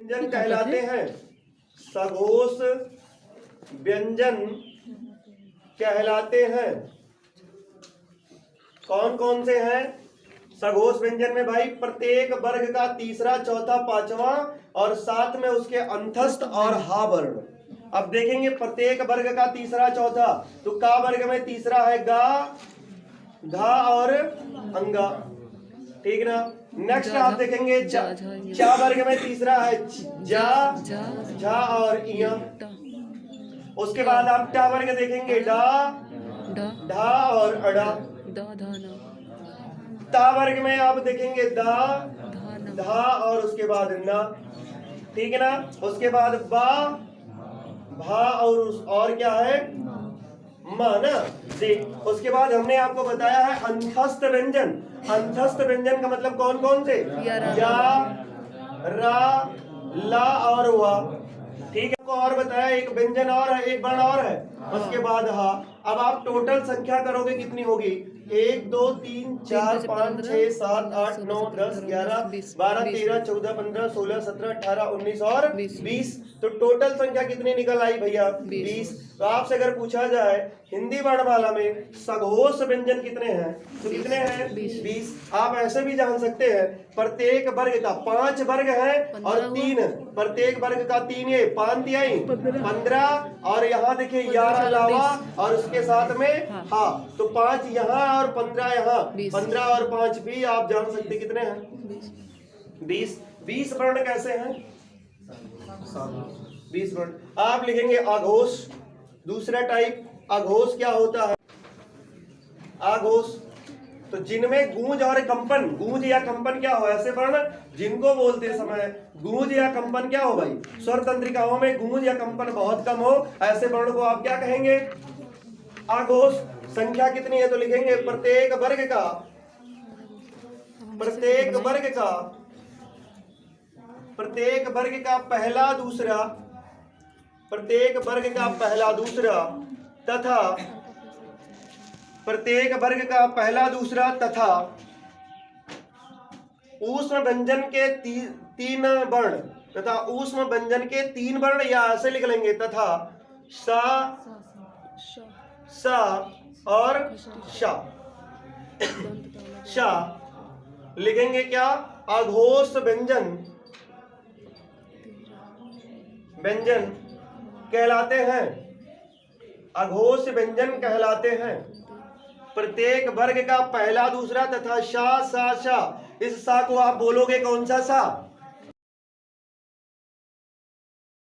व्यंजन कहलाते हैं। सघोष व्यंजन कहलाते हैं। कौन कौन से हैं सघोष व्यंजन में भाई? प्रत्येक वर्ग का तीसरा, चौथा, पांचवा और साथ में उसके अंतस्थ और हा वर्ण। अब देखेंगे प्रत्येक वर्ग का तीसरा, चौथा, तो का वर्ग में तीसरा है गा, घा और अंगा, ठीक ना। नेक्स्ट आप देखेंगे चा वर्ग में तीसरा है जा, झा और इया। उसके बाद आप टा वर्ग देखेंगे डा, ढा और अड़ा। ता वर्ग में आप देखेंगे दा, धा और उसके बाद ना, ठीक है ना। उसके बाद बा, भा और क्या है मा ना, देख। उसके बाद हमने आपको बताया है अंतस्थ व्यंजन। अंतस्थ व्यंजन का मतलब कौन कौन से? या, रा, ला और वा, ठीक है। आपको और बताया एक व्यंजन और है, एक वर्ण और है, उसके बाद हा। अब आप टोटल संख्या करोगे कितनी होगी? 1 2 3 4 5 6 7 8 9 10 11 12 13 14 15 16 17 18 19 और 20। तो टोटल संख्या कितनी निकल आई भैया? 20। तो आपसे अगर पूछा जाए हिंदी वर्णमाला में सघोष व्यंजन कितने हैं, तो कितने हैं? 20। आप ऐसे भी जान सकते हैं प्रत्येक वर्ग का 5 वर्ग है और 3, प्रत्येक वर्ग का 3, ये 5 तिहाई 15 और यहाँ देखिए 11 लावा और उसके साथ में हाँ, तो 5 यहाँ और 15 यहाँ, 15 और 5 भी आप जान सकते कितने हैं? 20। 20 वर्ण कैसे हैं? 20 वर्ण। आप लिखेंगे अघोष। दूसरा टाइप अघोष क्या होता है? अघोष तो जिनमें गूंज और कंपन, गूंज या कंपन क्या हो? ऐसे वर्ण जिनको बोलते समय गूंज या कंपन क्या हो भाई? स्वर तंत्रिकाओं में गूंज या कंपन बहुत कम हो, ऐसे वर्ण को आप क्या कहेंगे? अघोष। संख्या कितनी है? तो लिखेंगे प्रत्येक वर्ग का, प्रत्येक वर्ग का, प्रत्येक वर्ग का पहला, दूसरा, प्रत्येक वर्ग का पहला, दूसरा तथा प्रत्येक वर्ग का पहला, दूसरा तथा ऊष्म व्यंजन के 3 वर्ण, तथा ऊष्म व्यंजन के 3 वर्ण, या ऐसे लिख लेंगे तथा सा, सा और शा। शा लिखेंगे क्या? अघोष व्यंजन, व्यंजन कहलाते हैं। अघोष व्यंजन कहलाते हैं। प्रत्येक वर्ग का पहला, दूसरा तथा शा, सा, शा। इस सा को आप बोलोगे कौन सा सा?